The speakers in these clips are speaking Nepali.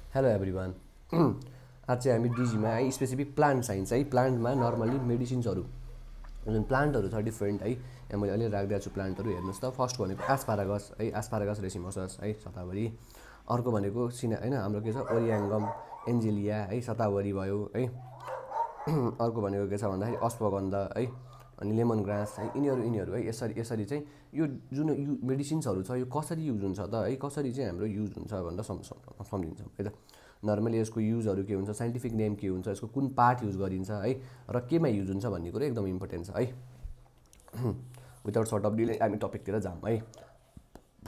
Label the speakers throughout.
Speaker 1: Hello everyone. आज चाहिँ हामी डिजीमा है स्पेसिफिक प्लान्ट साइन्स है प्लान्टमा नर्मली मेडिसिन्सहरू जुन प्लान्टहरू छ डिफ्रेन्ट है यहाँ मैले अहिले राखिदिएको छु प्लान्टहरू हेर्नुहोस् त। फर्स्ट भनेको एस्पारागस है, एस्पारागस रेसिमोसस है सतावरी। अर्को भनेको होइन हाम्रो के छ ओरियाङ्गम एन्जेलिया है सतावरी भयो है। अर्को भनेको के छ भन्दाखेरि अश्वगन्धा है, अनि लेमन ग्रास है, यिनीहरू है। यसरी चाहिँ यो जुन मेडिसिन्सहरू छ यो कसरी युज हुन्छ त है, कसरी चाहिँ हाम्रो युज हुन्छ भनेर सम्झिन्छौँ है त। नर्मली यसको युजहरू के हुन्छ, साइन्टिफिक नेम के हुन्छ, यसको कुन पार्ट युज गरिन्छ है र केमा युज हुन्छ भन्ने कुरो एकदम इम्पोर्टेन्ट छ है। विदाउट सर्ट अफ डिले हामी टपिकतिर जाऊँ है।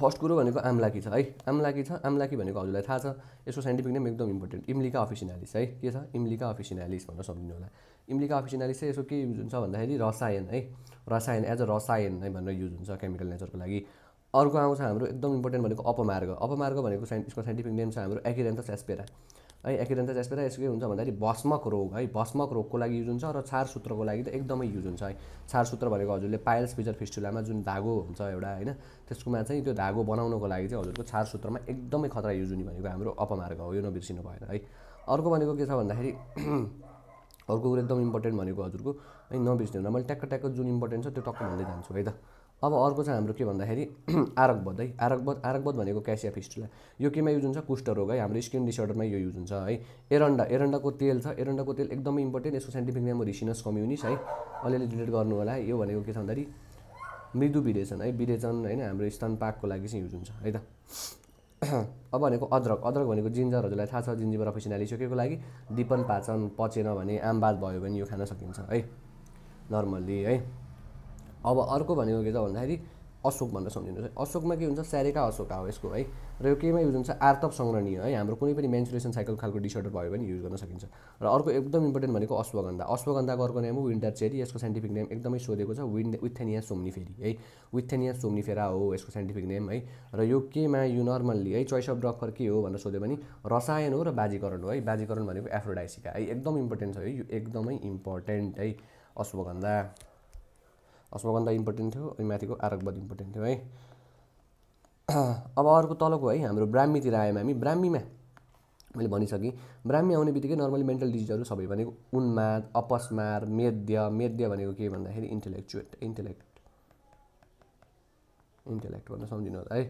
Speaker 1: फर्स्ट कुरो भनेको आम्लाकी छ है। आम्लाकी भनेको हजुरलाई थाहा छ, यसको साइन्टिफिक नेम एकदम इम्पोर्टेन्ट इम्लिका अफिसिनालिस है। के छ इम्लिका अफिसिनालिस भनेर सम्झिनु होला। इम्लिका अफिसिनालिस चाहिँ यसको के युज हुन्छ भन्दाखेरि रसायन है, रसायन एज अ रसायन है भनेर युज हुन्छ केमिकल नेचरको लागि। अर्को आउँछ हाम्रो एकदम इम्पोर्टेन्ट भनेको अपमार्ग भनेको यसको साइन्टिफिक नेम छ हाम्रो एकिरेन्थस एस्पेरा है। एकिरेन्थस एस्पेरा यसको के हुन्छ भन्दाखेरि भस्मक रोग है, भस्मक रोगको लागि युज हुन्छ र छारसूत्रको लागि त एकदमै युज हुन्छ है। छारसूत्र भनेको हजुरले पाइल्स फिजर फिस्टुलामा जुन धागो हुन्छ एउटा होइन, त्यसकोमा चाहिँ त्यो धागो बनाउनको लागि चाहिँ हजुरको छारसूत्रमा एकदमै खतरा युज हुने भनेको हाम्रो अपमार्ग हो, यो नबिर्सिनु भएन है। अर्को भनेको के छ भन्दाखेरि अर्को कुरो एकदम इम्पोर्टेन्ट भनेको हजुरको है नबिर्सिनु, मैले ट्याक्क जुन इम्पोर्टेन्ट छ त्यो टक्क भन्दै जान्छु है त। अब अर्को चाहिँ हाम्रो के भन्दाखेरि आरकबद है। आरकबद भनेको क्यासिया फिस्टुला, यो केमा युज हुन्छ कुष्ठरोग है, हाम्रो स्किन डिसअर्डरमा यो युज हुन्छ है। एरन्डाको तेल छ, एरन्डाको तेल एकदमै इम्पोर्टेन्ट, यसको साइन्टिफिक नेम रिसिनस कम्युनिस है, अलिअलि डिलिट गर्नु होला है। यो भनेको के छ भन्दाखेरि मृदु विरेचन है, विरेचन होइन हाम्रो स्तनपाकको लागि चाहिँ युज हुन्छ है त। अब भनेको अदरक भनेको जिन्जर, हजुरलाई थाहा छ जिन्जिबर अफिसिनालिस के को लागि, दिपन पाचन पचेन भने आमबाद भयो भने यो खान सकिन्छ है नर्मल्ली है। अब अर्को भनेको के छ भन्दाखेरि अशोक भनेर सम्झिनुहोस् है। अशोकमा के हुन्छ स्यारेका अशोका हो यसको है, र यो केमा युज हुन्छ आर्तव सङ्ग्रहणीय है, हाम्रो कुनै पनि मेन्सुरेसन साइकल खालको डिसअर्डर भयो भने युज गर्न सकिन्छ। र अर्को एकदम इम्पोर्टेन्ट भनेको अश्वगन्धाको अर्को नेम हो विन्टर चेरी, यसको साइन्टिफिक नेम एकदमै सोधेको छ विथेनिया सोम्निफेरी है, विथेनिया सोम्निफेरा हो यसको साइन्टिफिक नेम है। र यो केमा यो नर्मल्ली है चोइस अफ ड्रग फर के हो भनेर सोध्यो भने रसायन हो र बाजीकरण हो है। बाजीकरण भनेको एफ्रोडाइसिका है, एकदम इम्पोर्टेन्ट छ है, यो एकदमै इम्पोर्टेन्ट है। अश्वगन्धा इम्पोर्टेन्ट थियो, अनि माथिको आरकबद इम्पोर्टेन्ट थियो है। अब अर्को तलको है हाम्रो ब्राह्मीतिर आयौँ हामी। ब्राह्मीमा मैले भनिसकेँ, ब्राह्मी आउने बित्तिकै नर्मली मेन्टल डिजिजहरू सबै भनेको उन्माद, अपस्मार, मेद्य भनेको के भन्दाखेरि इन्टेलेक्ट भनेर सम्झिनु होला है।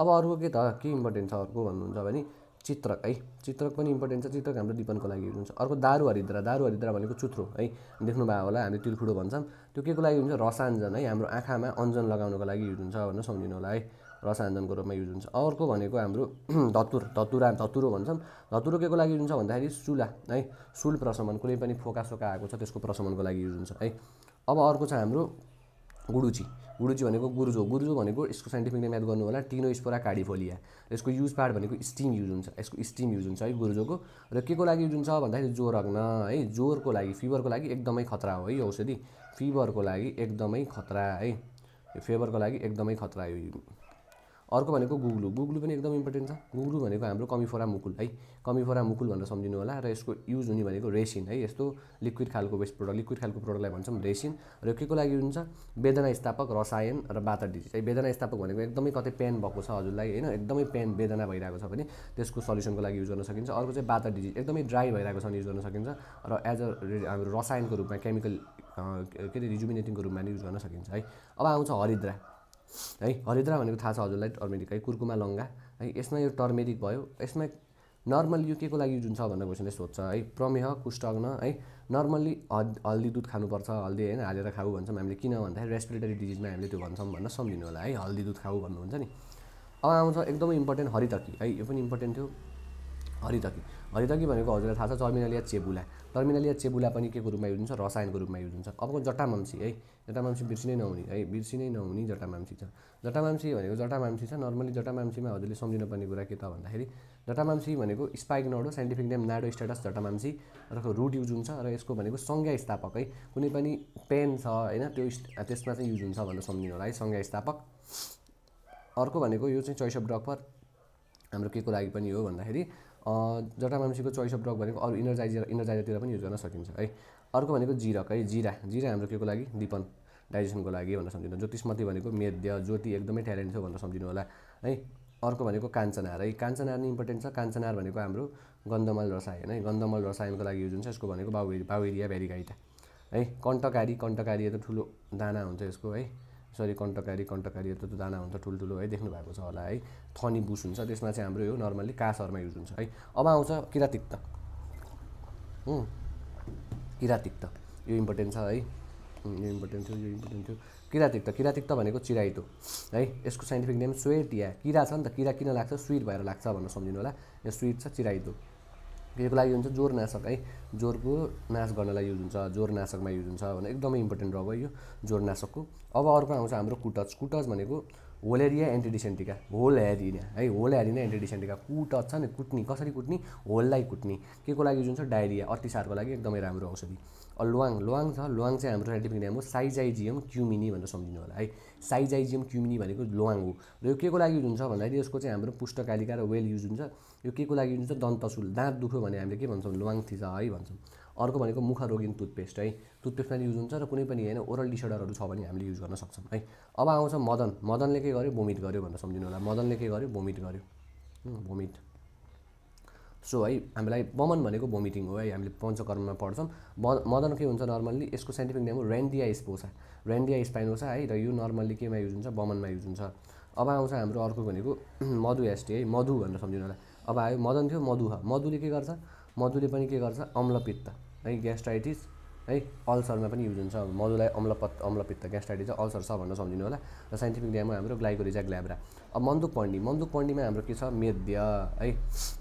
Speaker 1: अब अर्को के इम्पोर्टेन्ट छ अर्को भन्नुहुन्छ भने चित्रक है, चित्रक पनि इम्पोर्टेन्ट छ। चित्रक हाम्रो दिपनको लागि युज हुन्छ। अर्को दारू हरिद्रा भनेको चुत्रो है, देख्नुभयो होला हामीले तिलखुडो भन्छौँ, त्यो के को लागि हुन्छ रसाञ्जन है, हाम्रो आँखामा अञ्जन लगाउनको लागि युज हुन्छ भनेर सम्झिनु होला है, रसाञ्जनको रूपमा युज हुन्छ। अर्को भनेको हाम्रो धतुरो भन्छौँ, धतुरो के को लागि युज हुन्छ भन्दाखेरि सुला है, सुल प्रशमन, कुनै पनि फोकासोका आएको छ त्यसको प्रशमनको लागि युज हुन्छ है। अब अर्को छ हाम्रो गुडुची भनेको गुर्जो भनेको यसको साइन्टिफिक नेम याद गर्नु होला टिनोस्पोरा कार्डिफोलिया। यसको युज पार्ट भनेको स्टिम युज हुन्छ, यसको स्टिम युज हुन्छ है गुर्जोको। र के को लागि युज हुन्छ भन्दाखेरि ज्वरो है, ज्वरको लागि फिभरको लागि एकदमै खतरा हो है यो औषधि, फिभरको लागि एकदमै खतरा है, यो फिभरको लागि एकदमै खतरा हो। अर्को भनेको गुग्लु पनि एकदम इम्पोर्टेन्ट छ। गुग्लु भनेको हाम्रो कमिफोरा मुकुल है, कमिफोरा मुकुल भनेर सम्झिनु होला। र यसको युज हुने भनेको रेसिन है, यस्तो लिक्विड खालको लिक्विड खालको प्रोडक्टलाई भन्छौँ रेसिन। र के को लागि युज हुन्छ वेदना स्थापक रसायन र वात डिजिज है। वेदना स्थापक भनेको एकदमै कतै पेन भएको छ हजुरलाई होइन, एकदमै पेन वेदना भइरहेको छ भने त्यसको सल्युसनको लागि युज गर्न सकिन्छ। अर्को चाहिँ वात डिजिज, एकदमै ड्राई भइरहेको छ भने युज गर्न सकिन्छ, र एज अ हाम्रो रसायनको रूपमा केमिकल के अरे रिजुमिनेटिङको रूपमा युज गर्न सकिन्छ है। अब आउँछ हरिद्रा है, हरिद्रा भनेको थाहा छ हजुरलाई टर्मेरिक है, कुर्कुमा लङ्गा है, यसमा यो टर्मेरिक भयो। यसमा नर्मली यो के को लागि युज हुन्छ भनेर क्वेसनले सोध्छ है, प्रमेह कुष्ठग्न है। नर्मल्ली हल्दी दुध खानुपर्छ, हल्दी होइन हालेर खाऊ भन्छौँ हामीले, किन भन्दाखेरि रेस्पिरेटरी डिजिजमा हामीले त्यो भन्छौँ भनेर सम्झिनु होला है, हल्दी दुध खाऊ भन्नुहुन्छ नि। अब आउँछ एकदमै इम्पोर्टेन्ट हरितकी है, यो पनि इम्पोर्टेन्ट थियो। हरितकी भनेको हजुरलाई थाहा छ टर्मिनलिया चेबुला पनि के को रूपमा युज हुन्छ रसायनको रूपमा युज हुन्छ। अब जटामाम्सी है, जटामाम्सी बिर्सिनै नहुने जटामाम्सी छ। जटामाम्सी छ नर्मली, जटामाम्सीमा हजुरले सम्झिनुपर्ने कुरा के त भन्दाखेरि जटामाम्सी भनेको स्पाइक नोड हो, साइन्टिफिक नेम नाडोस्टेटस जटामाम्सी, र रुट युज हुन्छ। र यसको भनेको संज्ञा स्थापक है, कुनै पनि पेन छ होइन त्यसमा चाहिँ युज हुन्छ भनेर सम्झिनु होला है, संज्ञा स्थापक। अर्को भनेको यो चाहिँ चोइस अफ ड्रग फर हाम्रो के को लागि पनि हो भन्दाखेरि जटामाम्सीको चोइस अफ ड्रग भनेको अरू इनर्जाइजरतिर पनि युज गर्न सकिन्छ है। अर्को भनेको जीरक है, जीरा हाम्रो के को लागि दिपन डाइजेसनको लागि भनेर सम्झिनु। ज्योतिषमती भनेको मेद्य, ज्योति एकदमै ट्यालेन्ट थियो भनेर सम्झिनु होला है। अर्को भनेको काञ्चनार है, काञ्चनार नि इम्पोर्टेन्ट छ। काञ्चनार भनेको हाम्रो गन्धमाल रसायन है, गन्धमाल रसायनको लागि युज हुन्छ। यसको भनेको बाउएरिया भेरिगाइटा है। कण्टकारी त ठुलो दाना हुन्छ यसको है, सरी कण्टकारी त दाना हुन्छ ठुल्ठुलो है, देख्नु भएको छ होला है। थनी बुस हुन्छ, त्यसमा चाहिँ हाम्रो यो नर्मली कासरमा युज हुन्छ है। अब आउँछ किरातिक्त, किरातिक्त यो इम्पोर्टेन्ट छ है, यो इम्पोर्टेन्ट थियो। किरातिक्त भनेको चिराइतो है। यसको साइन्टिफिक नेम स्वेटिया। किरा छ नि त, किरा किन लाग्छ, स्विट भएर लाग्छ भनेर सम्झिनु होला। यो स्विट छ, चिराइतो। केको लागि हुन्छ, जोरनाशक है, जोरको नाश गर्नलाई युज हुन्छ, जोरनाशकमा युज हुन्छ भने एकदमै इम्पोर्टेन्ट ड्रग हो यो जोरनाशकको। अब अर्को आउँछ हाम्रो कुटच। कुटच भनेको होलेरिया एन्टिडिसेन्टिका, होल हेरिना है, होल हेरिना एन्टिडिसेन्टिका। कुटच छ नि, कुट्नी, कसरी कुट्नी, होललाई कुट्नी। के को लागि युज हुन्छ, डायरिया अतिसारको लागि एकदमै राम्रो औषधि। ल्वाङ छ, ल्वाङ चाहिँ हाम्रो साइन्टिफिक नेम हो साइजाइजियम क्युमिनी भनेर सम्झिनु होला है। साइजाइजियम क्युमिनी भनेको ल्वाङ हो र यो के को लागि युज हुन्छ भन्दाखेरि यसको चाहिँ हाम्रो पुष्टकालिका र वेल युज हुन्छ। यो के को लागि युज हुन्छ, दन्तशूल, दाँत दुख्यो भने हामीले के भन्छौँ, ल्वाङ थिचा है भन्छौँ। अर्को भनेको मुखरोगिन टुथपेस्ट है, टुथपेस्टमा युज हुन्छ र कुनै पनि होइन ओरल डिसअर्डरहरू छ भने हामीले युज गर्न सक्छौँ है। अब आउँछ मदन। मदनले के गर्यो, भोमिट गर्यो भनेर सम्झिनु होला। मदनले के गर्यो, भोमिट गर्यो, भोमिट। सो है हामीलाई बमन भनेको भोमिटिङ हो है, हामीले पञ्चकर्ममा पढ्छौँ। मदन के हुन्छ नर्मल्ली, यसको साइन्टिफिक नेम हो रेन्डिया स्पोसा, रेन्डिया स्पाइनोसा है, र यो नर्मल्ली केमा युज हुन्छ, बमनमा युज हुन्छ। अब आउँछ हाम्रो अर्को भनेको मधुएस्टी है, मधु भनेर सम्झिनु होला। अब आयो मदन थियो, मधु ह, मधुले के गर्छ, मधुले पनि के गर्छ, अम्लपित्त है, ग्यास्ट्राइटिस है, अल्सरमा पनि युज हुन्छ। मधुलाई अम्लपित्त ग्यास्ट्राइटिस अल्सर छ भनेर सम्झिनु होला। र साइन्टिफिक नेम हो हाम्रो ग्लाइकोरिजा ग्ल्याब्रा। अब मन्दुकपर्णी हाम्रो के छ, मेद्य है,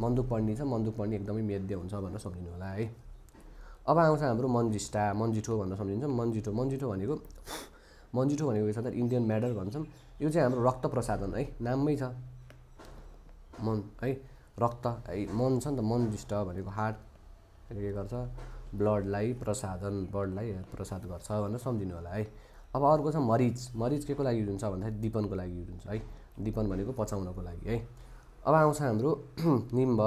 Speaker 1: मन्दुकपर्णी छ, मन्दुकपर्णी एकदमै मेद्य हुन्छ भनेर सम्झिनु होला है। अब आउँछ हाम्रो मन्जिठो भनेर सम्झिन्छ। मन्जिठो भनेको के छ त, इन्डियन म्याडर भन्छौँ। यो चाहिँ हाम्रो रक्त प्रसादन है, नाममै छ मन है, रक्त है, मन छ नि त, मन्जिष्ट भनेको हार्ट, के गर्छ, ब्लडलाई प्रसाद गर्छ भनेर सम्झिनु होला है। अब अर्को छ मरिच के को लागि युज हुन्छ भन्दाखेरि दीपनको लागि युज हुन्छ है, दीपन भनेको पचाउनको लागि है। अब आउँछ हाम्रो निम्ब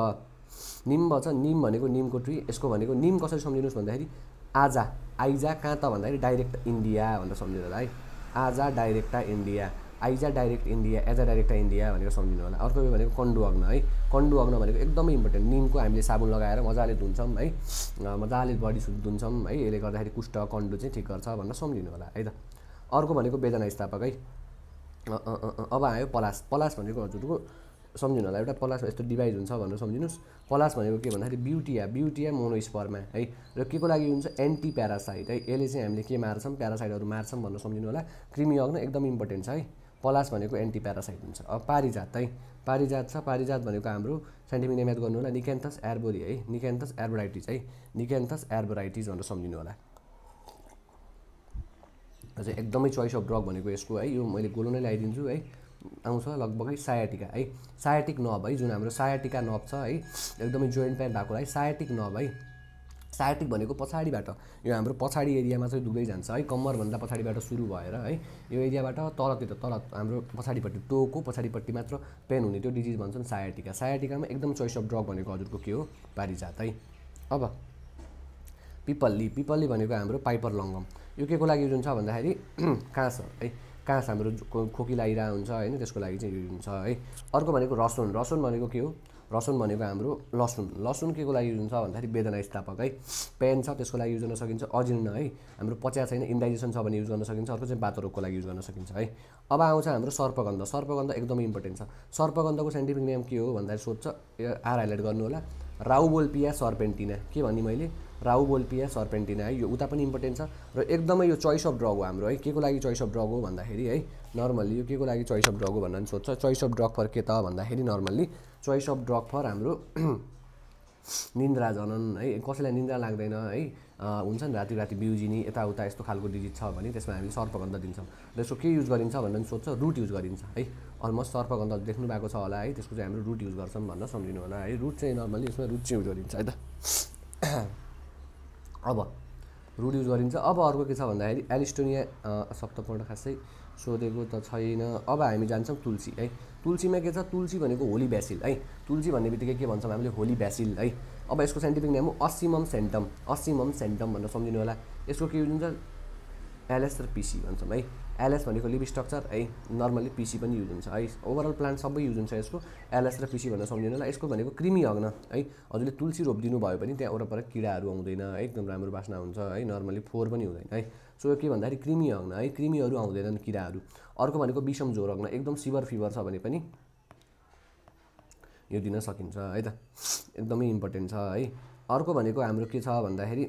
Speaker 1: छ, निम भनेको निमको ट्री। यसको भनेको निम कसरी सम्झिनुहोस् भन्दाखेरि आइजा कहाँ त भन्दाखेरि डाइरेक्ट इन्डिया भनेर सम्झिनु होला है। आजा डाइरेक्टा इन्डिया, आइजा डाइरेक्ट इन्डिया, एजा डाइरेक्टा इन्डिया भनेर सम्झिनु होला। अर्को भनेको कन्डु अग्न है, कन्डु अग्न भनेको एकदमै इम्पोर्टेन्ट। निमको हामीले साबुन लगाएर मजाले धुन्छौँ है, मजाले बडी धुन्छौँ है, यसले गर्दाखेरि कुष्ठ कन्डु चाहिँ ठिक गर्छ भनेर सम्झिनु होला है त। अर्को भनेको वेदना स्थापक है। अब आयो पलास भनेको हजुरको सम्झिनु होला, एउटा पलास यस्तो डिभाइड हुन्छ भनेर सम्झिनुहोस्। पलास भनेको के भन्दाखेरि ब्युटिया मोनोस्पर्मा है, र के को लागि हुन्छ, एन्टी प्यारासाइट है। यसले चाहिँ हामीले के मार्छौँ, प्यारासाइटहरू मार्छौँ भनेर सम्झिनु होला। कृमि अग्न एकदम इम्पोर्टेन्ट छ है, पलास भनेको एन्टी प्यारासाइट हुन्छ। अब पारिजात है, पारिजात छ, पारिजात भनेको हाम्रो साइन्टिफिक नेम याद गर्नु होला, निक्यान्थस एर्बोरी है, निक्यान्थस एर्बोराइटिस है, निक्यान्थस एर्बोराइटिस भनेर सम्झिनु होला। अझै एकदमै चोइस अफ ड्रग भनेको यसको है, यो मैले गोलो नै लगाइदिन्छु है। आउँछ लगभगै सायाटिका है, सायाटिक नर्भ है, जुन हाम्रो सायाटिका नर्भ छ है, एकदमै जोइन्ट पेन भएको है, सायाटिक नर्भ है। सायाटिक भनेको पछाडिबाट, यो हाम्रो पछाडि एरियामा चाहिँ दुख्दै जान्छ है, कम्मरभन्दा पछाडिबाट सुरु भएर है, यो एरियाबाट तल हाम्रो पछाडिपट्टि, टोको पछाडिपट्टि मात्र पेन हुने त्यो डिजिज भन्छौँ सायाटिका। सायाटिकामा एकदम चोइस अफ ड्रग भनेको हजुरको के हो, पारिजात है। अब पिपल्ली भनेको हाम्रो पाइपर लङ्गम। यो के को लागि युज हुन्छ भन्दाखेरि काँस है, काँस हाम्रो खोकी लागिरहेको हुन्छ होइन, त्यसको लागि चाहिँ युज हुन्छ है। अर्को भनेको रसुन भनेको के हो, रसुन भनेको हाम्रो लसुन के को लागि युज हुन्छ भन्दाखेरि वेदना स्थापक है, पेन छ त्यसको लागि युज गर्न सकिन्छ। अजीर्ण है, हाम्रो पच्या छैन, इन्डाइजेसन छ भने युज गर्न सकिन्छ। अर्को चाहिँ वातरोगको लागि युज गर्न सकिन्छ है। अब आउँछ हाम्रो सर्पगन्ध एकदमै इम्पोर्टेन्ट छ। सर्पगन्धको साइन्टिफिक नेम के हो भन्दाखेरि सोध्छ, आर हाइलाइट गर्नु होला, राउबोल्पिया सर्पेन्टिना। के भन्ने मैले, राउबोल्पिया सर्पेन्टिना है, यो उता पनि इम्पोर्टेन्ट छ र एकदमै यो चोइस अफ ड्रग हो हाम्रो है। के को लागि चोइस अफ ड्रग हो भन्दाखेरि है, नर्मल्ली यो के को लागि चोइस अफ ड्रग हो भनेर सोध्छ। चोइस अफ ड्रग फर के त भन्दाखेरि normally choice of drug for हाम्रो निन्द्रा जनन है, कसैलाई निन्द्रा लाग्दैन है, हुन्छ नि राति बिउजिनी यताउता यस्तो खालको डिजिज छ भने त्यसमा हामीले सर्पगन्ध दिन्छौँ। र यसको के युज गरिन्छ भनेर सोध्छ, रुट युज गरिन्छ है। अलमोस्ट सर्पगन्ध देख्नु भएको छ होला है, त्यसको चाहिँ हाम्रो रुट युज गर्छौँ भनेर सम्झिनु होला है। रुट चाहिँ नर्मल्ली यसमा रुट चाहिँ युज गरिन्छ है त। अब रुट युज गरिन्छ। अब अर्को के छ भन्दाखेरि एलिस्टोनिया सप्तपर्ण खासै सोधेको त छैन। अब हामी जान्छौँ तुलसी है। तुलसीमा के छ, तुलसी भनेको होली बेसिल है। तुलसी भन्ने बित्तिकै के भन्छौँ हामीले, होली बेसिल है। अब यसको साइन्टिफिक नेम हो असिमम सेन्टम भनेर सम्झिनु होला। यसको के युज हुन्छ, एलएस र पिसी भन्छौँ है। एलएस भनेको लिभ स्ट्रक्चर है, नर्मली पिसी पनि युज हुन्छ है, ओभरअल प्लान्ट सबै युज हुन्छ यसको, एलएस र पिसी भनेर सम्झिनु होला। यसको भनेको कृमि अग्न है, हजुरले तुलसी रोपिदिनु भयो भने त्यहाँ वरपर किराहरू आउँदैन है, एकदम राम्रो बास्ना हुन्छ है, नर्मली फोहोर पनि हुँदैन है। सो के भन्दाखेरि कृमि अग्न है, कृमिहरू आउँदैनन् किराहरू। अर्को भनेको विषम ज्वरो अग्न, एकदम सिभर फिभर छ भने पनि यो दिन सकिन्छ है त, एकदमै इम्पोर्टेन्ट छ है। अर्को भनेको हाम्रो के छ भन्दाखेरि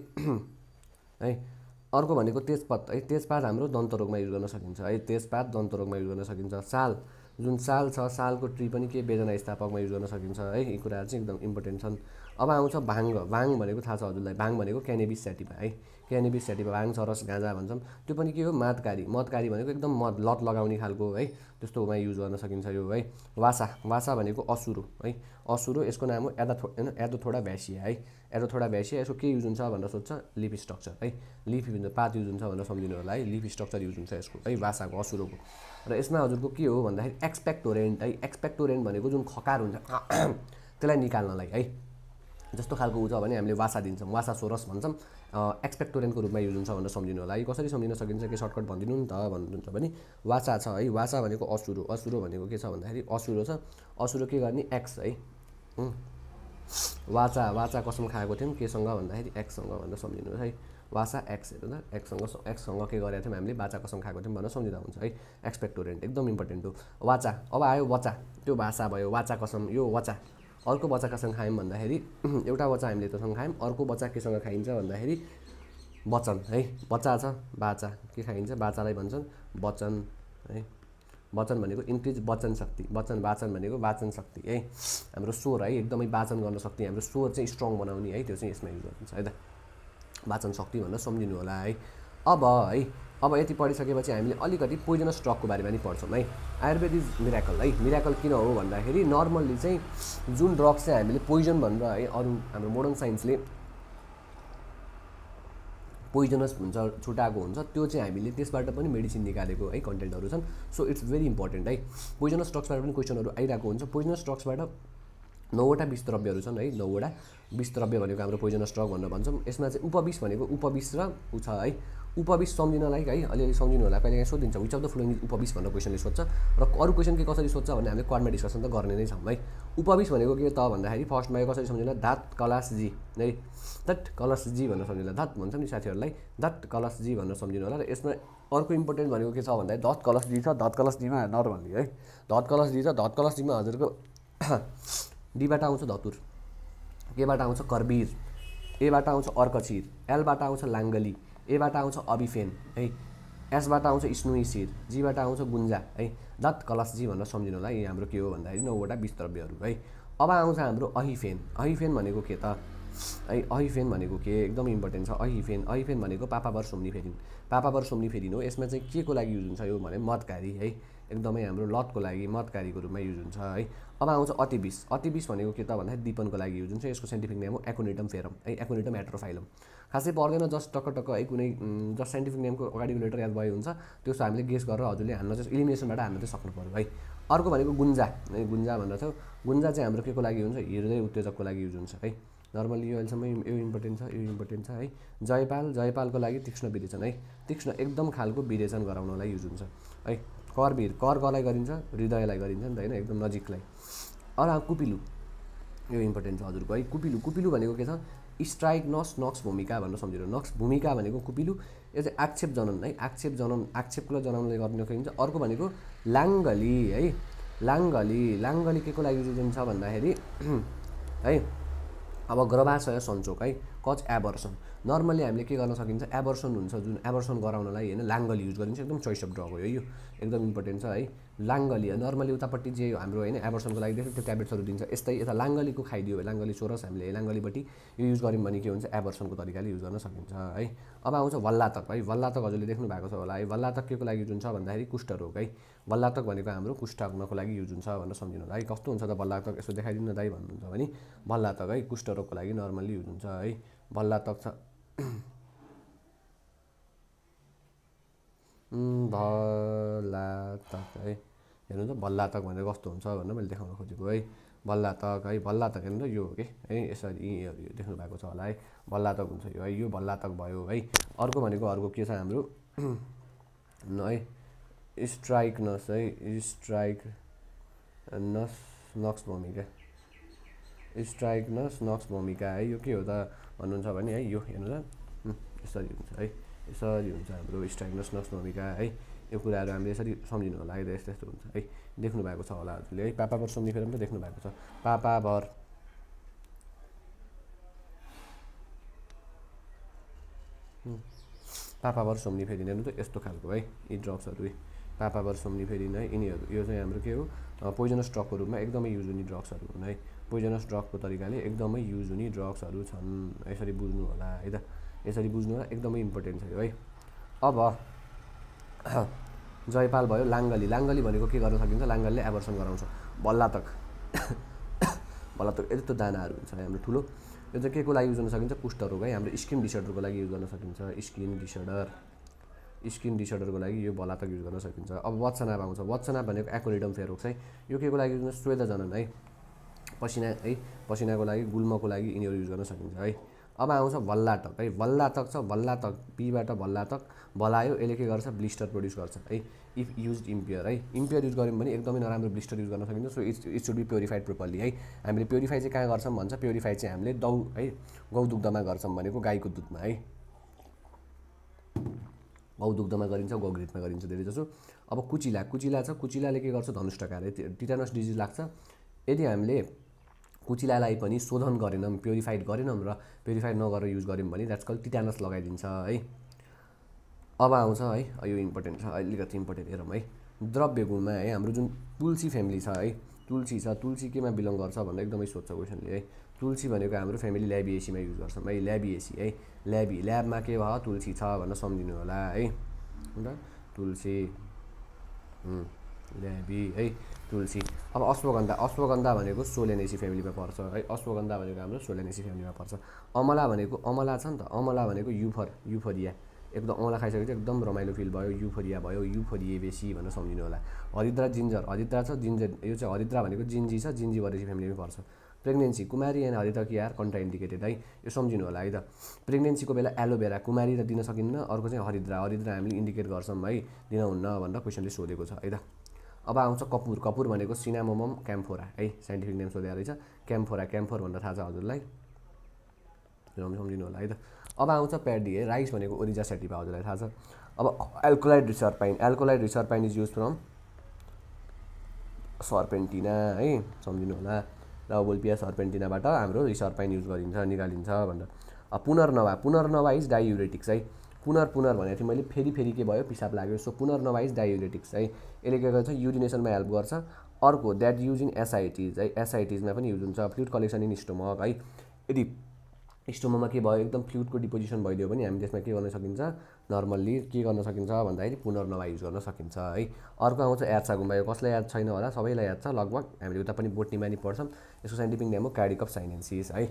Speaker 1: है, अर्को भनेको तेजपात है, तेजपात हाम्रो दन्तरोगमा युज गर्न सकिन्छ है, तेजपात दन्तरोगमा युज गर्न सकिन्छ। साल, जुन साल छ, सालको ट्री पनि के वेदना स्थापकमा युज गर्न सकिन्छ है, यी कुराहरू चाहिँ एकदम इम्पोर्टेन्ट छन्। अब आउँछ भाङ, भाङ भनेको थाहा छ हजुरलाई, भाङ भनेको क्यानेबिस स्याटिभा है, क्यानेबिस स्याटिभा, भाङ चरस गाँजा भन्छौँ, त्यो पनि के हो मदकारी, मदकारी भनेको एकदम मद लत लगाउने खालको है, त्यस्तोमा युज गर्न सकिन्छ यो है। वासा, वासा भनेको असुरो है, असुरो, यसको नाम हो एडोथोडा भ्यासिया है, एडोथोडा भ्यासिया। यसको के युज हुन्छ भनेर सोध्छ, लिफ स्ट्रक्चर है, लिफ युज हुन्छ, पात युज हुन्छ भनेर सम्झिनु होला है, लिफ स्ट्रक्चर युज हुन्छ यसको है, वासाको असुरोको। र यसमा हजुरको के हो भन्दाखेरि एक्सपेक्टोरेन्ट है, एक्सपेक्टोरेन्ट भनेको जुन खकार हुन्छ त्यसलाई निकाल्नलाई है, जस्तो खालको उ छ भने हामीले वासा दिन्छौँ, वासा सोरस भन्छौँ, एक्सपेक्टोरेन्टको रूपमा युज हुन्छ भनेर सम्झिनु होला है। कसरी सम्झिन सकिन्छ के सर्टकट भनिदिनु नि त भन्नुहुन्छ भने, वासा छ है, वासा भनेको असुरो, असुरो भनेको के छ भन्दाखेरि अशुरो छ, अशुरो के गर्ने एक्स है, वाचा, वाचा कसम खाएको थियौँ केसँग भन्दाखेरि एक्ससँग भनेर सम्झिनु है, वासा एक्स, हेर्नु त एक्ससँग के गरेको थियौँ हामीले, वाचा कसम खाएको थियौँ भनेर सम्झिँदा हुन्छ है, एक्सपेक्टोरेन्ट एकदम इम्पोर्टेन्ट हो। वाचा, अब आयो वचा, त्यो भाषा भयो, वाचा कसम, यो वचा। अर्को बच्चा कसँग खायौँ भन्दाखेरि एउटा बच्चा हामीले त्योसँग खायौँ, अर्को बच्चा केसँग खाइन्छ भन्दाखेरि वचन है, बच्चा छ बाचा, के खाइन्छ बाचालाई भन्छन् वचन है, वचन भनेको इन्क्रिज वचन शक्ति, वचन वाचन भनेको वाचन शक्ति है, हाम्रो स्वर है, एकदमै वाचन गर्न सक्ने, हाम्रो स्वर चाहिँ स्ट्रङ बनाउने है, त्यो चाहिँ यसमा युज हुन्छ है त, वाचन शक्ति भनेर सम्झिनु होला है। अब है, अब यति पढिसकेपछि हामीले अलिकति पोइजनस ड्रगको बारेमा नि पढ्छौँ है। आयुर्वेद इज मिराकल है, मिराकल किन हो भन्दाखेरि नर्मल्ली चाहिँ जुन ड्रग चाहिँ हामीले पोइजन भनेर है, अरू हाम्रो मोडर्न साइन्सले पोइजनस हुन्छ छुटाएको हुन्छ, त्यो चाहिँ हामीले त्यसबाट पनि मेडिसिन निकालेको है कन्टेन्टहरू छन्। सो इट्स भेरी इम्पोर्टेन्ट है, पोइजनस ड्रग्सबाट पनि क्वेसनहरू आइरहेको हुन्छ। पोइजनस ड्रग्सबाट 9वटा विष द्रव्यहरू छन् है, 9वटा विष द्रव्य भनेको हाम्रो पोइजनस ड्रग भनेर भन्छौँ। यसमा चाहिँ उपविष भनेको उपविष र उ छ है, उपविष सम्झिनलाई है, अलिअलि सम्झिनु होला, कहिले काहीँ सोधिन्छ विच अफ द फ्लोइङ उपविष भनेर क्वेसनले सोध्छ, र अरू क्वेसन के कसरी सोध्छ भने हामीले क्वाडमा डिस्कसन त गर्ने नै छौँ है। उपविष भनेको के त भन्दाखेरि फर्स्टमा यो कसरी सम्झिनु, धात कलास जी है, धट कलश जी भनेर सम्झिनु, धत भन्छौँ नि साथीहरूलाई, धट कलश जी भनेर सम्झिनु होला। र यसमा अर्को इम्पोर्टेन्ट भनेको के छ भन्दाखेरि धत कलश जी छ, धत कलश जीमा नर्मल्ली है, धत कलश जी छ, धत कलश जीमा हजुरको डीबाट आउँछ धतुर, केबाट आउँछ करबीर, एबाट आउँछ अर्कचिर, एलबाट आउँछ लाङ्गली, एबाट आउँछ अबिफेन है, एसबाट आउँछ स्नुइसिर, जीबाट आउँछ गुन्जा है, दत्त कलशजी भनेर सम्झिनु होला। यी हाम्रो के हो भन्दाखेरि 9वटा विष द्रव्यहरू है। अब आउँछ हाम्रो अहिफेन, अहिफेन भनेको के त है, अहिफेन भनेको के एकदम इम्पोर्टेन्ट छ, अहिफेन, अहिफेन भनेको पापावर सोम्निफेरिन, पापावर सोम्निफेरिन हो। यसमा चाहिँ के को लागि युज हुन्छ यो भने मदकारी है, एकदमै हाम्रो लतको लागि मदकारीको रूपमा युज हुन्छ है। अब आउँछ अतिविष, अतिविष भनेको के त भन्दाखेरि दिपनको लागि युज हुन्छ, यसको साइन्टिफिक नेम हो एकोनिटम फेरम है, एकोनिटम एट्रोफाइलम। खासै पर्दैन, जस्ट टक्क है, कुनै जस्ट साइन्टिफिक नेमको अगाडिको लेटर याद भयो हुन्छ, त्यो हामीले गेस गरेर हजुरले हान्न चाहिँ इलिमिनेसनबाट हान्न चाहिँ सक्नु पऱ्यो है। अर्को भनेको गुन्जा है, गुन्जा भनेर छ, गुन्जा चाहिँ हाम्रो के को लागि हुन्छ, हृदय उत्तेजकको लागि युज हुन्छ है। नर्मली यो अहिलेसम्म यो इम्पोर्टेन्ट छ, यो इम्पोर्टेन्ट छ है। जयपाल, जयपालको लागि तीक्ष्ण विरेचन है, तीक्ष्ण एकदम खालको विरेचन गराउनलाई युज हुन्छ है। करवीर, कर गलाई गरिन्छ, हृदयलाई गरिन्छ नि त होइन, एकदम नजिकलाई। कुपिलु, यो इम्पोर्टेन्ट छ हजुरको है। कुपिलु, कुपिलु भनेको के छ, स्ट्राइक नस नक्स भूमिका भनेर सम्झिनु, नक्स भूमिका भनेको कुपिलु, यो चाहिँ आक्षेप जनन है, आक्षेप जनन, आक्षेपको जननले गर्ने सकिन्छ। अर्को भनेको लाङ्गली है, लाङ्गली, लाङ्गली के को लागि युज हुन्छ भन्दाखेरि है, अब गर्भाशय सञ्चोक है, कज एबर्सन, नर्मली हामीले के गर्न सकिन्छ, एबर्सन हुन्छ जुन एबर्सन गराउनलाई होइन लाङ्गली युज गरिन्छ, एकदम चोइस अफ ड्रग हो यो एकदम इम्पोर्टेन्ट छ है। लाङ्गली नर्मली उतापट्टि जे हाम्रो होइन एबर्सनको लागि देख्छ त्यो ट्याब्लेट्सहरू दिन्छ, यस्तै यता लाङ्गलीको खाइदियो भने लाङ्गली सोरस हामीले लाङ्गलीपट्टि यो युज गऱ्यौँ भने के हुन्छ, एबर्सनको तरिकाले युज गर्न सकिन्छ है। अब आउँछ भल्लातक है, भल्लातक हजुरले देख्नु भएको छ होला है, भल्लातक के को लागि युज हुन्छ भन्दाखेरि कुष्ठरोग है, भल्लातक भनेको हाम्रो कुष्ठरोगको लागि युज हुन्छ भनेर सम्झिनु होला है। कस्तो हुन्छ त भल्लातक, यसो देखाइदिनु न दाइ भन्नुहुन्छ भने भल्लातक है कुष्ठरोगको लागि नर्मली युज हुन्छ है। भल्लातक छ भल्लातक है, हेर्नु त भल्लातक भनेर कस्तो हुन्छ भनेर मैले देखाउन खोजेको है। भल्लातक है, भल्लातक हेर्नु त यो हो कि है, यसरी यो देख्नु भएको छ होला है, भल्लातक हुन्छ यो है, यो भल्लातक भयो है। अर्को भनेको अर्को के छ हाम्रो है, स्ट्राइकनस है, स्ट्राइक नस नक्स भूमिका, स्ट्राइकनस नक्स भूमिका है। यो के हो त भन्नुहुन्छ भने है यो हेर्नु त यसरी हुन्छ है, यसरी हुन्छ हाम्रो स्ट्राइकनस नक्स भूमिका है। यो कुराहरू हामीले यसरी सम्झिनु होला है, यस्तो यस्तो हुन्छ है। देख्नु भएको छ होला हजुरले है, पापाभर सोम्निफेरम पनि त देख्नु भएको छ, पापाभर पापाभर सोम्निफेरिन हेर्नु त यस्तो खालको है यी ड्रग्सहरू पापाभर सोम्निफेरिन है। यिनीहरू यो चाहिँ हाम्रो के हो पोइजनस ड्रगको रूपमा एकदमै युज हुने ड्रग्सहरू हुन् है। पोइजनस ड्रगको तरिकाले एकदमै युज हुने ड्रग्सहरू छन्, यसरी बुझ्नु होला है त, यसरी बुझ्नु होला, एकदमै इम्पोर्टेन्ट छ यो है। अब जयपाल भयो, लाङ्गली, लाङ्गली भनेको के गर्न सकिन्छ, लाङ्गलीले एबर्सन गराउँछ, भल्लातक भल्लातक यस्तो दानाहरू हुन्छ हाम्रो ठुलो। यो चाहिँ के को लागि युज गर्न सकिन्छ, कुष्ठरोग है, हाम्रो स्किन डिसअर्डरको लागि युज गर्न सकिन्छ, स्किन डिसअर्डरको लागि यो भलातक युज गर्न सकिन्छ। अब वत्सनाभ आउँछ, वत्सनाभ भनेको एक्रोनिडम फेरोक्स है, यो के को लागि युज गर्न, स्वेदजनन है, पसिना है, पसिनाको लागि, गुल्मको लागि यिनीहरू युज गर्न सकिन्छ है। अब आउँछ भल्लातक है, भल्लातक छ, भल्लातक पीबाट भल्लातक भलायो, यसले के गर्छ, ब्लिस्टर प्रड्युस गर्छ है, इफ युज इम्प्योर है। इम्प्योर युज गऱ्यौँ भने एकदमै नराम्रो ब्लिस्टर युज गर्न सकिन्छ। So it should be purified properly है। हामीले प्योरिफाई चाहिँ कहाँ गर्छौँ भन्छ, प्योरिफाई चाहिँ हामीले है गौदुग्धमा गर्छौँ भनेको गाईको दुधमा है, गौदुग्धमा गरिन्छ, गौघृतमा गरिन्छ धेरै जसो। अब कुचिला, कुचिला छ, कुचिलाले के गर्छ, धनुष्टकार है, टिटानस डिजिज लाग्छ। यदि हामीले कुचिलालाई पनि शोधन गरेनौँ, प्योरिफाइड गरेनौँ र प्योरिफाइड नगरेर युज गऱ्यौँ भने द्याट्स कल टिटानस लगाइदिन्छ है। अब आउँछ है, यो इम्पोर्टेन्ट छ, अलिकति इम्पोर्टेन्ट हेरौँ है। द्रव्य गुणमा है हाम्रो जुन तुलसी फ्यामिली छ है, तुलसी छ, तुलसी केमा बिलङ गर्छ भनेर एकदमै सोध्छ क्वेसनले है। तुलसी भनेको हाम्रो फ्यामिली ल्याबिएसीमा युज गर्छौँ है, ल्याबिएसी है, ल्याबमा के भयो तुलसी छ भनेर सम्झिनु होला है, तुलसी ल्याबी है, तुलसी। अब अश्वगन्धा, अश्वगन्धा भनेको सोलेनेसी फ्यामिलीमा पर्छ है, अश्वगन्धा भनेको हाम्रो सोलेनेसी फ्यामिलीमा पर्छ। अमला भनेको, अमला छ नि त, अमला भनेको युफोरिया, एकदम अमला खाइसकेपछि एकदम रमाइलो फिल भयो, युफोरिया भयो, युफोरिएबेसी भनेर सम्झिनु होला। हरिद्रा जिन्जर, हरिद्रा छ, जिन्जर, यो चाहिँ हरिद्रा भनेको जिन्जी छ, जिन्जी भरेसी फ्यामिलीमै पर्छ। प्रेग्नेन्सी, कुमारी एन्ड हरिद्रा कि आर कन्ट्रा इन्डिकेटेड है, यो सम्झिनु होला है त। प्रेग्नेन्सीको बेला एलोभेरा, कुमारी र दिन सकिन्न, अर्को चाहिँ हरिद्रा, हरिद्रा हामीले इन्डिकेट गर्छौँ है, दिन हुन्न भनेर क्वेसनले सोधेको छ है त। अब आउँछ कपुर, कपुर भनेको सिनामोमम क्याम्फोरा है, साइन्टिफिक नेम सोधेको रहेछ, क्याम्फोरा, क्याम्फोर भनेर थाहा छ हजुरलाई, सम्झिनु होला है त। अब आउँछ प्याडी है, राइस भनेको ओरिजा सेटिभा हजुरलाई थाहा छ। अब alkaloid reserpine, alkaloid reserpine is use from serpentina है, सम्झिनु होला, राउबोल्पिया सर्पेन्टिनाबाट हाम्रो रिसर्पाइन युज गरिन्छ, निकालिन्छ भनेर। अब पुनर्नवा, पुनर्नवा इज डाइयुरेटिक्स है, पुनर् भनेको थिएँ मैले, फेरि फेरि के भयो, पिसाब लाग्यो, सो पुनर्नवा इज डाइयुरेटिक्स है, यसले के गर्छ, युरिनेसनमा हेल्प गर्छ। अर्को द्याट युज इन एसआइटिज है, एसआइटिजमा पनि युज हुन्छ, फ्लुइड कलेक्सन इन स्टोमक है। यदि स्टोमकमा के भयो, एकदम फ्लुइडको डिपोजिसन भइदियो भने हामी त्यसमा के गर्न सकिन्छ, नर्मल्ली के गर्न सकिन्छ भन्दाखेरि पुनर्नवा युज गर्न सकिन्छ है। अर्को आउँछ याद छ गुम्बा, यो कसलाई याद छैन होला, सबैलाई याद छ लगभग, हामीले उता पनि बोटनीमा नि पढ्छौँ, यसको साइन्टिफिक नेम हो कार्डिकफ साइनेन्सिस है।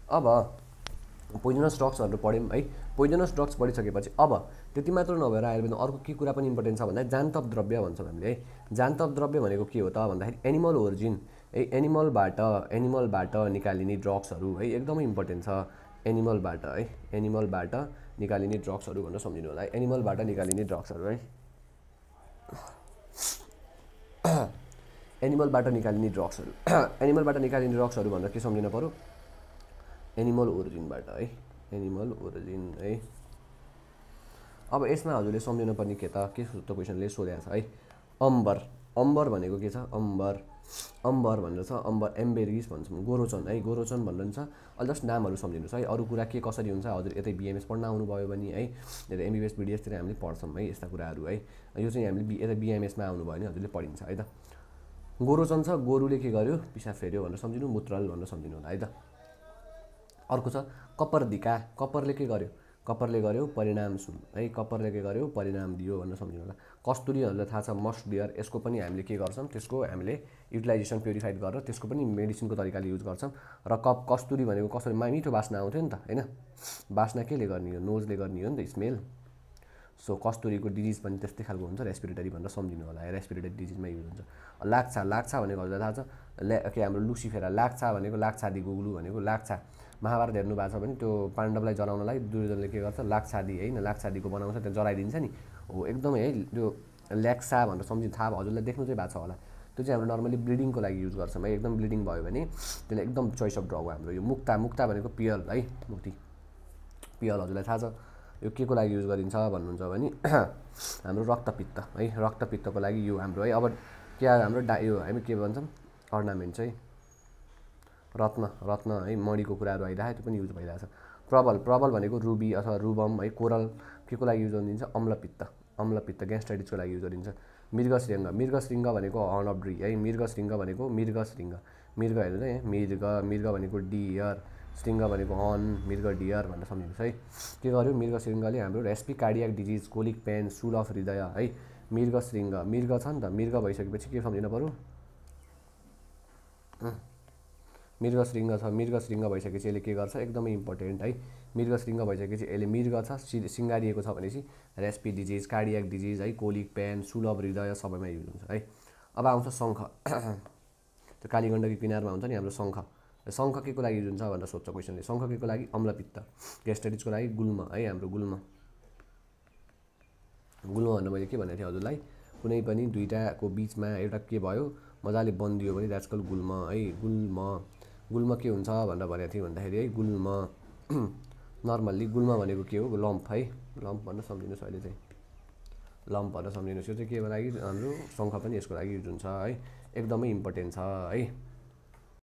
Speaker 1: अब पोइजनस ड्रग्सहरू पढ्यौँ है, पोइजनस ड्रग्स पढिसकेपछि अब त्यति मात्र नभएर आयुर्वेदमा अर्को के कुरा पनि इम्पोर्टेन्ट छ भन्दा जान्तव द्रव्य भन्छौँ हामीले है। जान्तव द्रव्य भनेको के हो त भन्दाखेरि एनिमल ओरिजिन है, एनिमलबाट निकालिने ड्रग्सहरू है, एकदमै इम्पोर्टेन्ट छ, एनिमलबाट है, एनिमलबाट निकालिने ड्रग्सहरू भनेर सम्झिनु होला है, एनिमलबाट निकालिने ड्रग्सहरू है, एनिमलबाट निकालिने ड्रग्सहरू, एनिमलबाट निकालिने ड्रग्सहरू भनेर के सम्झिनु पऱ्यो, एनिमल ओरिजिनबाट है, एनिमल ओरिजिन है। अब यसमा हजुरले सम्झिनु पर्ने के त, के त क्वेसनले सोधेको छ है, अम्बर, अम्बर भनेको के छ, अम्बर, अम्बर भनेर छ, अम्बर एम्बेरिस भन्छौँ, गोरोचन है, गोरोचन भन्नु छ। अहिले जस्ट नामहरू सम्झिनुहोस् है, अरू कुरा के कसरी हुन्छ हजुर यतै बिएमएस पढ्न आउनुभयो भने है, यता एमबिबिएस बिडिएसतिर हामीले पढ्छौँ है यस्ता कुराहरू है, यो चाहिँ हामीले यता बिएमएसमा आउनुभयो भने हजुरले पढिन्छ है त। गोरोचन छ, गोरुले के गर्यो, पिसाब फेर्यो भनेर सम्झिनु, मूत्रल भनेर सम्झिनु होला है त। अर्को छ कप्परधिका, कप्परले के गर्यो, कप्परले गर्यो परिणामशील है, कप्परले के गर्यो परिणाम दियो भनेर सम्झिनु होला। कस्तुरीहरूलाई थाहा छ, मस्ट डियर, यसको पनि हामीले के गर्छौँ, त्यसको हामीले युटिलाइजेसन प्योरिफाइड गरेर त्यसको पनि मेडिसिनको तरिकाले युज गर्छौँ। र कस्तुरी भनेको कसरी मिठो बास्ना आउँथ्यो नि त होइन, बास्ना केले गर्ने हो, नोजले गर्ने हो नि त, स्मेल। सो कस्तुरीको डिजिज पनि त्यस्तै खालको हुन्छ, रेस्पिरेटरी भनेर सम्झिनु होला, रेस्पिरेटरी डिजिजमा युज हुन्छ। लाक्छा, लाक्छा भनेको हजुरलाई थाहा छ, के हाम्रो लुसिफेरा, लाक्छा भनेको लाक्छादी गुग्लु भनेको लाक्छा, महाभारत हेर्नु भएको छ भने त्यो पाण्डवलाई जलाउनलाई दुर्योधनले के गर्छ, लाक्छादी होइन, लाक्छादीको बनाउँछ, त्यहाँ जलाइदिन्छ नि हो, एकदमै है त्यो ल्याक्सा भनेर सम्झिनु थाहा भयो हजुरलाई, देख्नु चाहिँ भएको छ होला। त्यो चाहिँ हाम्रो नर्मली ब्लिडिङको लागि युज गर्छौँ है। एकदम ब्लिडिङ भयो भने त्यसले एकदम चोइस अफ ड्रग हो हाम्रो यो मुक्ता। मुक्ता भनेको पियल है, मुक्ति पियल हजुरलाई थाहा छ यो के को लागि युज गरिन्छ भन्नुहुन्छ भने हाम्रो रक्तपित्त है, रक्तपित्तको लागि यो हाम्रो है। अब के हाम्रो यो हामी के भन्छौँ अर्नामेन्ट चाहिँ रत्न रत्न है, मणिको कुराहरू आइरहेको त्यो पनि युज भइरहेछ। प्रबल प्रबल भनेको रुबी अथवा रुबम है, कोरल के को लागि युज गरिन्छ अम्लपित्त, अम्लपित्त ग्यास्ट्राइटिसको लागि युज गरिन्छ। मृगशृङ्ग, मृगशृङ्ग भनेको हर्न अफ ड्री है, मृगशृङ्ग भनेको मृगशृङ्ग, मृग हेर्नु चाहिँ मृग, मृग भनेको डियर, शृङ्ग भनेको हर्न, मृग डियर भनेर सम्झिनुहोस् है। के गर्यो मृगशृङ्गले हाम्रो रेस्पी कार्डियक डिजिज, कोलिक पेन, सुल अफ हृदय है, मृगशृङ्ग मृग छ नि त, मृग भइसकेपछि के सम्झिनु पऱ्यो मृगशृङ्ग छ, मृगशृङ्ग भइसकेपछि यसले के गर्छ एकदमै इम्पोर्टेन्ट है। मृगशृङ्ग भइसकेपछि यसले मृग छ सिँगारिएको छ भनेपछि रेस्पी डिजिज, कार्डियक डिजिज है, कोलिक पेन, सुल अफ हृदय सबैमा युज हुन्छ है। अब आउँछ शङ्ख त्यो कालीगण्डकी किनारमा हुन्छ नि हाम्रो शङ्ख। शङ्ख के को लागि युज हुन्छ भनेर सोध्छ क्वेसनले। शङ्ख के को लागि अम्लपित्त, ग्यास्ट्राइटिसको लागि गुल्म है, हाम्रो गुल्म। गुल्म भनेर मैले के भनेको थिएँ हजुरलाई, कुनै पनि दुईटाको बिचमा एउटा के भयो मजाले बन्दियो भने द्याट्स कल गुल्म है। गुल्म गुल्म के हुन्छ भनेर भनेको थिएँ भन्दाखेरि है गुल्म नर्मल्ली गुल्म भनेको के हो लम्प है, लम्प भनेर सम्झिनुहोस् अहिले चाहिँ, लम्प भनेर सम्झिनुहोस्। यो चाहिँ के को लागि हाम्रो शङ्ख पनि यसको लागि युज हुन्छ है, एकदमै इम्पोर्टेन्ट छ है।